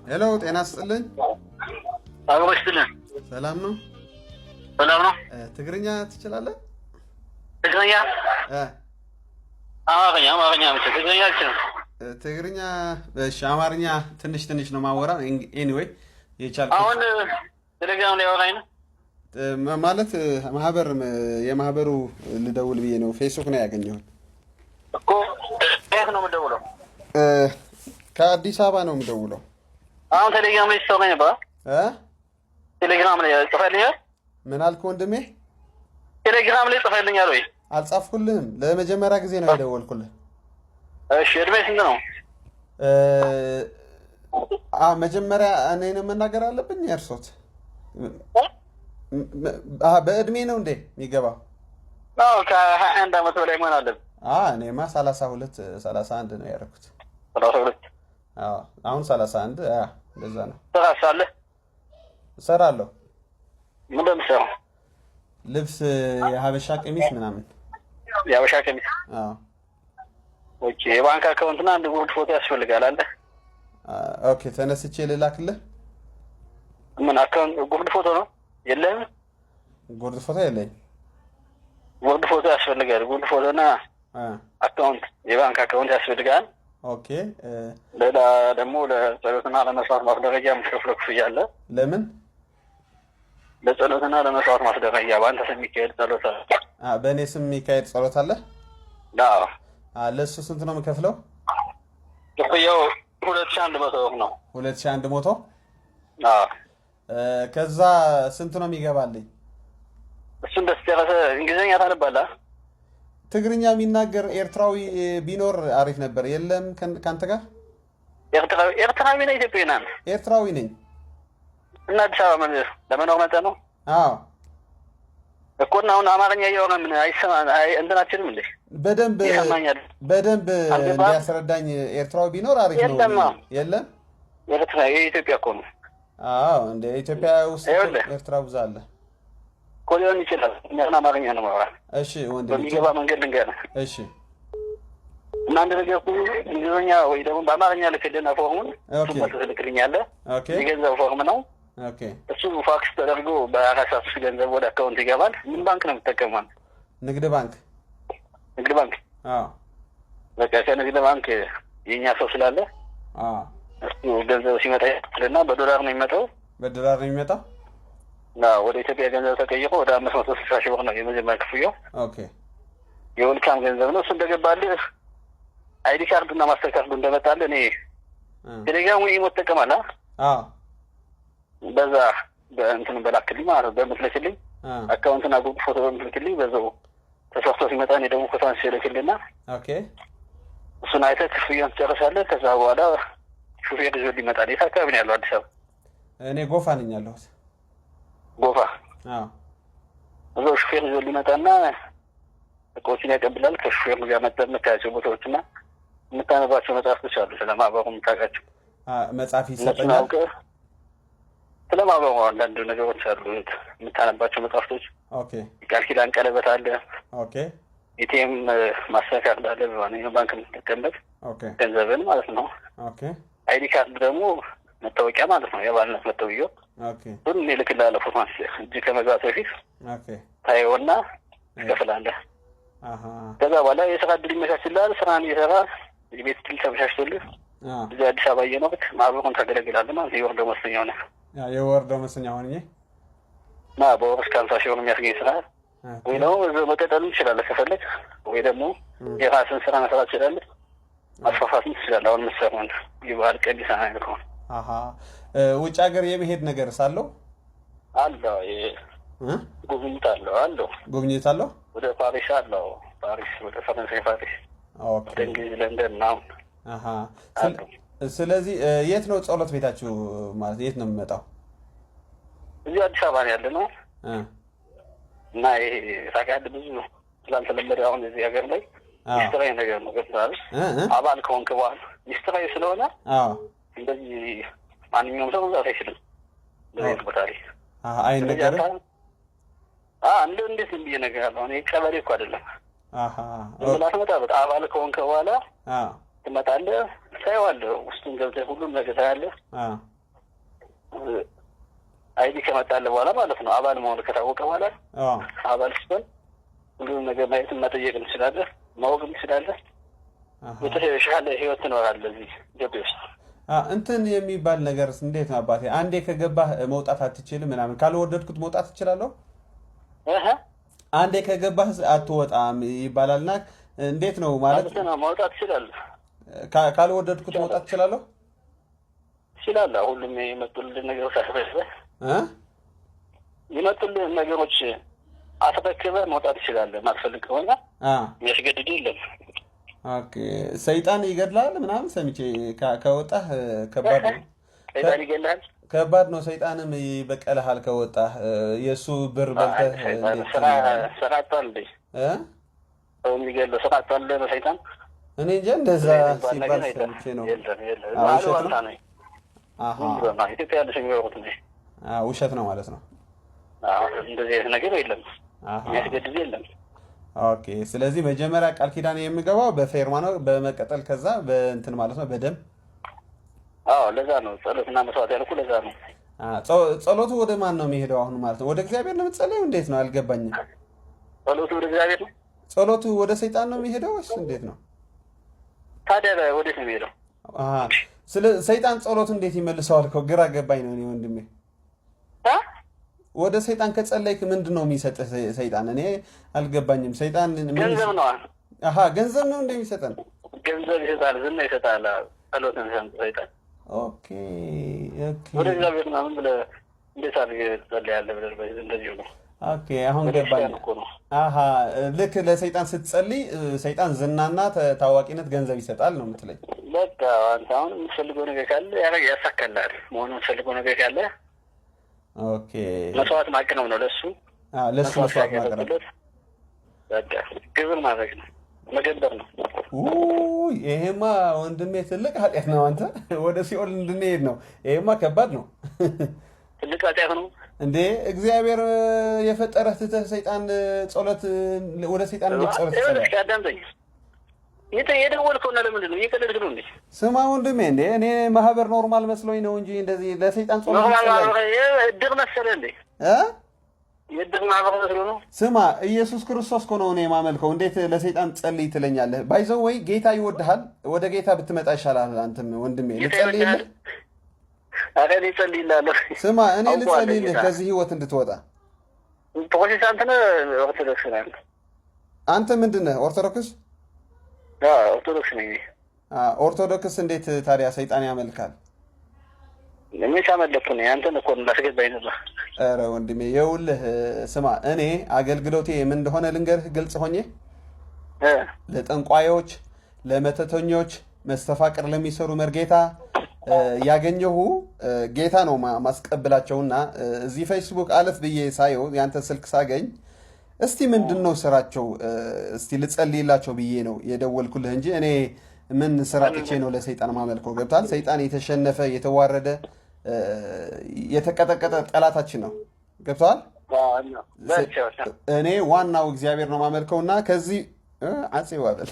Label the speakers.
Speaker 1: ሄሎ ጤና ይስጥልኝ።
Speaker 2: አገባሽልኝ።
Speaker 1: ሰላም ነው?
Speaker 2: ሰላም ነው።
Speaker 1: ትግርኛ ትችላለህ?
Speaker 2: ትግርኛ አማርኛ ትግርኛ አልችልም።
Speaker 1: ትግርኛ እሺ፣ አማርኛ ትንሽ ትንሽ ነው ማወራ። ኤኒዌይ የቻልኩት
Speaker 2: አሁን ቴሌግራም ላይ አወራኝ ነው
Speaker 1: ማለት የማህበሩ ልደውል ብዬ ነው። ፌስቡክ ነው ያገኘሁት
Speaker 2: እኮ። የት ነው የምደውለው?
Speaker 1: ከአዲስ አበባ ነው የምደውለው።
Speaker 2: አሁን ቴሌግራም ላይ ጽፈኸኝ ነበር? ቴሌግራም ላይ ጽፈኸልኛል?
Speaker 1: ምን አልክ ወንድሜ?
Speaker 2: ቴሌግራም ላይ ጽፈኸልኛል ወይ?
Speaker 1: አልጻፍኩልህም። ለመጀመሪያ ጊዜ ነው የደወልኩልህ።
Speaker 2: እሺ፣ እድሜ ስንት ነው?
Speaker 1: መጀመሪያ እኔን መናገር አለብኝ? እርሶት በእድሜ ነው እንዴ የሚገባው?
Speaker 2: አዎ፣ ከ21 ዓመት በላይ መሆን አለብን።
Speaker 1: እኔማ 32 31 ነው ያደረኩት።
Speaker 2: 32?
Speaker 1: አሁን 31 እንደዛ ነው።
Speaker 2: ትራሳለህ?
Speaker 1: እሰራለሁ።
Speaker 2: ምን እንደምትሰራው?
Speaker 1: ልብስ፣ የሀበሻ ቀሚስ ምናምን።
Speaker 2: የሀበሻ ቀሚስ? ኦኬ። የባንክ አካውንትና አንድ ጉርድ ፎቶ ያስፈልጋል አለ?
Speaker 1: ኦኬ፣ ተነስቼ ልላክልህ?
Speaker 2: ምን አካውንት ጉርድ ፎቶ ነው? የለህም?
Speaker 1: ጉርድ ፎቶ የለኝም።
Speaker 2: ጉርድ ፎቶ ያስፈልጋል። ጉርድ ፎቶና አካውንት፣ የባንክ አካውንት ያስፈልጋል።
Speaker 1: ኦኬ።
Speaker 2: ሌላ ደግሞ ለጸሎትና ለመስዋዕት ማስደረጊያ የምትከፍለው ክፍያ አለ።
Speaker 1: ለምን?
Speaker 2: ለጸሎትና ለመስዋዕት ማስደረጊያ በአንተ ስም የሚካሄድ ጸሎት አለ።
Speaker 1: በእኔ ስም የሚካሄድ ጸሎት አለ?
Speaker 2: አዎ።
Speaker 1: ለእሱ ስንት ነው የምከፍለው?
Speaker 2: ክፍያው 2100 ነው።
Speaker 1: 2100?
Speaker 2: አዎ።
Speaker 1: ከዛ ስንት ነው የሚገባልኝ?
Speaker 2: እሱን ደስ ጨረሰ። እንግሊዝኛ ታነባለህ?
Speaker 1: ትግርኛ የሚናገር ኤርትራዊ ቢኖር አሪፍ ነበር። የለም ከአንተ ጋር?
Speaker 2: ኤርትራዊ ነህ? ኢትዮጵያዊ ነህ?
Speaker 1: ኤርትራዊ ነኝ። እና
Speaker 2: አዲስ አበባ ለመኖር መጠን ነው?
Speaker 1: አዎ
Speaker 2: እኮ። እና አሁን አማርኛ እያወራ ምን እንትናችንም እንዴ?
Speaker 1: በደንብ እንዲያስረዳኝ ኤርትራዊ ቢኖር አሪፍ ነው። የለም?
Speaker 2: ኤርትራ የኢትዮጵያ እኮ ነው።
Speaker 1: አዎ፣ እንደ ኢትዮጵያ ውስጥ ኤርትራ ብዙ አለ
Speaker 2: እኮ። ሊሆን ይችላል። እኛ አማርኛ ነው ማውራት።
Speaker 1: እሺ ወንድም፣
Speaker 2: በሚገባ መንገድ ልንገርህ።
Speaker 1: እሺ።
Speaker 2: እና አንድ ነገር እኮ እንግሊዝኛ ወይ ደግሞ በአማርኛ ልክልና ፎርሙን ትልክልኛለህ። የገንዘብ ፎርም ነው። እሱ ፋክስ ተደርጎ በ4 ሰዓት ውስጥ ገንዘብ ወደ አካውንት ይገባል። ምን ባንክ ነው የምትጠቀመው?
Speaker 1: ንግድ ባንክ።
Speaker 2: ንግድ ባንክ? በቃ ከንግድ ባንክ የኛ ሰው ስላለ እሱ ገንዘብ ሲመጣ ይልና በዶላር ነው የሚመጣው።
Speaker 1: በዶላር ነው የሚመጣው?
Speaker 2: ወደ ኢትዮጵያ ገንዘብ ተቀይሮ ወደ 560 ሺህ ብር ነው የመጀመሪያ ክፍያው።
Speaker 1: ኦኬ።
Speaker 2: የወልካም ገንዘብ ነው። እሱ እንደገባልህ አይዲ ካርድ እና ማስተር ካርዱ እንደመጣልህ እኔ ቴሌግራም ወይ ኢሞ ትጠቀማለህ? በዛ በእንትን በላክልኝ ማለት ነው። በምትልክልኝ አካውንትና ጉድ ፎቶ በምትልክልኝ በዛው ተሰርቶ ሲመጣ እኔ ደግሞ ፎቶ አንስቼ ልክልና እሱን አይተህ ክፍያውን ትጨርሳለህ። ከዛ በኋላ ሹፌር ይዞ ሊመጣል። የት አካባቢ ነው ያለው? አዲስ አበባ?
Speaker 1: እኔ ጎፋ ነኝ ያለሁት።
Speaker 2: ጎፋ? እዛው ሹፌር ይዞ ሊመጣና እቃዎችን ያቀብላል። ከሹፌር ጋር መጥተህ የምታያቸው ቦታዎችና የምታነባቸው መጽሐፍቶች አሉ። ስለማህበሩ የምታውቃቸው
Speaker 1: መጽሐፍ ይሰጠኛል።
Speaker 2: ስለማህበሩ አንዳንድ ነገሮች አሉ የምታነባቸው መጽሐፍቶች። ቃል ኪዳን ቀለበት አለ። ኤቲኤም ማስተር ካርድ አለ። በማንኛውም ባንክ የምትጠቀምበት ገንዘብን ማለት ነው። አይዲ ካርድ ደግሞ መታወቂያ ማለት ነው። የባልነት መታወቂያው ሁሉም እልክልሃለሁ። ፎቶ እጅ ከመግባት በፊት ታየውና ትከፍላለህ። ከዛ በኋላ የስራ እድል ይመቻችልሃል። ስራን እየሰራ የቤት እድል ተመቻችቶልህ እዚህ አዲስ አበባ እየኖርክ ማህበሩን ታገለግላለህ ማለት ነው። የወር ደመወዝተኛ ሆነህ
Speaker 1: የወር ደመወዝተኛ ሆኜ
Speaker 2: በወር እስከ 50 ሺህ ብር የሚያስገኝ ስራ ወይ ደግሞ እዛው መቀጠል ትችላለህ ከፈለግ። ወይ ደግሞ የራስን ስራ መስራት ትችላለህ። ማስፋፋትም ትችላለህ። አሁን የምትሰራውን የባህል ቀሚስ አይነት ከሆነ
Speaker 1: ውጭ ሀገር የመሄድ ነገር ሳለው
Speaker 2: አለው። ጉብኝት አለው።
Speaker 1: ጉብኝት አለው።
Speaker 2: ወደ ፓሪስ አለው። ፓሪስ፣ ወደ ፈረንሳይ ፓሪስ፣ ወደ እንግሊዝ ለንደን ምናምን።
Speaker 1: ስለዚህ የት ነው ጸሎት ቤታችሁ? ማለት የት ነው የምመጣው?
Speaker 2: እዚህ አዲስ አበባ ነው ያለ ነው። እና ይሄ ታውቃለህ ብዙ ስላልተለመደ አሁን እዚህ ሀገር ላይ ሚስጥራዊ ነገር ነው። ገብቶሃል? አባል ከሆንክ በኋላ ሚስጥራዊ ስለሆነ እንደዚህ ማንኛውም ሰው መግባት አይችልም። እንደዚህ ቦታ ላይ
Speaker 1: አይነገርም።
Speaker 2: እንዴት ብዬ ነገር አለው። እኔ ቀበሌ እኮ አይደለም። ትመጣበት አባል ከሆንክ በኋላ ትመጣለህ፣ ታየዋለህ። ውስጡን ገብተህ ሁሉም ነገር ታያለህ። አይዲ ከመጣለ በኋላ ማለት ነው አባል መሆን ከታወቀ በኋላ አባል ስትሆን ሁሉም ነገር ማየት መጠየቅ እንችላለን፣ ማወቅ እንችላለን። የተሻለ ህይወት ትኖራለህ እዚህ ኢትዮጵያ ውስጥ።
Speaker 1: እንትን የሚባል ነገር እንዴት ነው አባቴ? አንዴ ከገባህ መውጣት አትችልም ምናምን፣ ካልወደድኩት መውጣት እችላለሁ? አንዴ ከገባህ አትወጣም ይባላልና እንዴት ነው ማለት
Speaker 2: ነው? መውጣት እችላለሁ።
Speaker 1: ካልወደድኩት መውጣት እችላለሁ?
Speaker 2: እችላለሁ። ሁሉም የመጡልን ነገሮች አስበህ የመጡልን ነገሮች አስረክበህ መውጣት ትችላለህ። ማትፈልግ ከሆነ የሚያስገድድ የለም።
Speaker 1: ኦኬ። ሰይጣን ይገድላል ምናምን ሰምቼ ከወጣህ ከባድ ነው።
Speaker 2: ሰይጣን ይገድላል፣
Speaker 1: ከባድ ነው። ሰይጣንም ይበቀልሃል ከወጣህ። የእሱ ብር በልተህ
Speaker 2: ስራ አጥቷል እንዴ? ሰው የሚገድለው ስራ አጥቷል ሰይጣን?
Speaker 1: እኔ እንጃ እንደዛ ሲባል ሰምቼ ነው። ውሸት ነው።
Speaker 2: ኢትዮጵያ ያለ የሚወሩት
Speaker 1: ውሸት ነው ማለት ነው።
Speaker 2: እንደዚህ አይነት ነገር የለም፣ የሚያስገድድ የለም።
Speaker 1: ኦኬ። ስለዚህ መጀመሪያ ቃል ኪዳን የሚገባው በፌርማ ነው፣ በመቀጠል ከዛ በእንትን ማለት ነው፣ በደም።
Speaker 2: ለዛ ነው ጸሎትና መስዋዕት ያልኩህ፣ ለዛ ነው።
Speaker 1: ጸሎቱ ወደ ማን ነው የሚሄደው አሁን ማለት ነው? ወደ እግዚአብሔር ነው የምትጸልየው? እንዴት ነው አልገባኝም።
Speaker 2: ጸሎቱ ወደ እግዚአብሔር ነው?
Speaker 1: ጸሎቱ ወደ ሰይጣን ነው የሚሄደው ወይስ እንዴት ነው
Speaker 2: ታዲያ? ወዴት ነው የሚሄደው?
Speaker 1: ስለ ሰይጣን ጸሎቱ እንዴት ይመልሰዋል? ግራ ገባኝ ነው እኔ ወንድሜ። ወደ ሰይጣን ከጸለይክ ምንድን ነው የሚሰጥህ ሰይጣን? እኔ አልገባኝም። ሰይጣን
Speaker 2: ገንዘብ ነው።
Speaker 1: ገንዘብ ነው እንደሚሰጠን?
Speaker 2: ገንዘብ ይሰጣል፣ ዝና ይሰጣል፣ ጸሎትን ሰይጣን።
Speaker 1: ኦኬ።
Speaker 2: ወደ እግዚአብሔር ምናምን ብለህ እንዴት አድርገህ ትጸልያለህ ብለህ እንደዚሁ ነው።
Speaker 1: ኦኬ፣ አሁን ገባኝ። ልክ ለሰይጣን ስትጸልይ ሰይጣን ዝናና ታዋቂነት ገንዘብ ይሰጣል ነው የምትለኝ?
Speaker 2: በቃ አንተ አሁን የምትፈልገው ነገር ካለ ያሳካልሃል። መሆኑን የምትፈልገው ነገር ካለ
Speaker 1: ኦኬ፣
Speaker 2: መስዋዕት ማቅረብ ነው ለሱ
Speaker 1: መስዋዕት ማቅረብ።
Speaker 2: በቃ ግብር ማድረግ ነው፣ መገበር ነው።
Speaker 1: ይሄማ ወንድሜ ትልቅ ኃጢአት ነው። አንተ ወደ ሲኦል እንድንሄድ ነው። ይሄማ ከባድ ነው።
Speaker 2: ትልቅ ኃጢአት ነው
Speaker 1: እንዴ! እግዚአብሔር የፈጠረህ ትተህ ሰይጣን ጸሎት ወደ ሰይጣን ጸሎት
Speaker 2: ትጸልያለህ? አዳምጠኝ። የደወልከውና ለምንድን ነው? እየቀለድክ ነው እንዴ?
Speaker 1: ስማ ወንድሜ፣ እንዴ እኔ ማህበር ኖርማል መስሎኝ ነው እንጂ እንደዚህ ለሰይጣን ጸሎት
Speaker 2: እድር መሰለህ እንዴ? የእድር ማህበር መስሎ ነው?
Speaker 1: ስማ ኢየሱስ ክርስቶስ እኮ ነው እኔ የማመልከው። እንዴት ለሰይጣን ጸልይ ትለኛለህ? ባይዘው ወይ ጌታ ይወድሃል። ወደ ጌታ ብትመጣ ይሻላል። አንተም ወንድሜ ልጸልይልህ።
Speaker 2: አረ እኔ እጸልይልሃለሁ።
Speaker 1: ስማ እኔ ልጸልይልህ ከዚህ ህይወት እንድትወጣ።
Speaker 2: ፕሮቴስታንት ነህ? ኦርቶዶክስ ነህ? አንተ
Speaker 1: ምንድን ነህ? ኦርቶዶክስ?
Speaker 2: ኦርቶዶክስ ነኝ።
Speaker 1: ኦርቶዶክስ እንዴት ታዲያ ሰይጣን ያመልካል?
Speaker 2: እኔ ሳመለኩ ነው። አንተን እኮ እንዳስገባኝ ነበር።
Speaker 1: ኧረ ወንድሜ ይኸውልህ፣ ስማ እኔ አገልግሎቴ ምን እንደሆነ ልንገርህ ግልጽ ሆኜ። ለጠንቋዮች፣ ለመተተኞች፣ መስተፋቅር ለሚሰሩ መርጌታ ያገኘሁ ጌታ ነው ማስቀብላቸውና እዚህ ፌስቡክ አለፍ ብዬ ሳየው ያንተ ስልክ ሳገኝ እስቲ ምንድን ነው ስራቸው እስቲ ልጸልይላቸው ብዬ ነው የደወልኩልህ እንጂ እኔ ምን ስራ ጥቼ ነው ለሰይጣን ማመልከው? ገብቷል? ሰይጣን የተሸነፈ የተዋረደ የተቀጠቀጠ ጠላታችን ነው። ገብቷል? እኔ ዋናው እግዚአብሔር ነው ማመልከውና ከዚህ አጼ ዋበል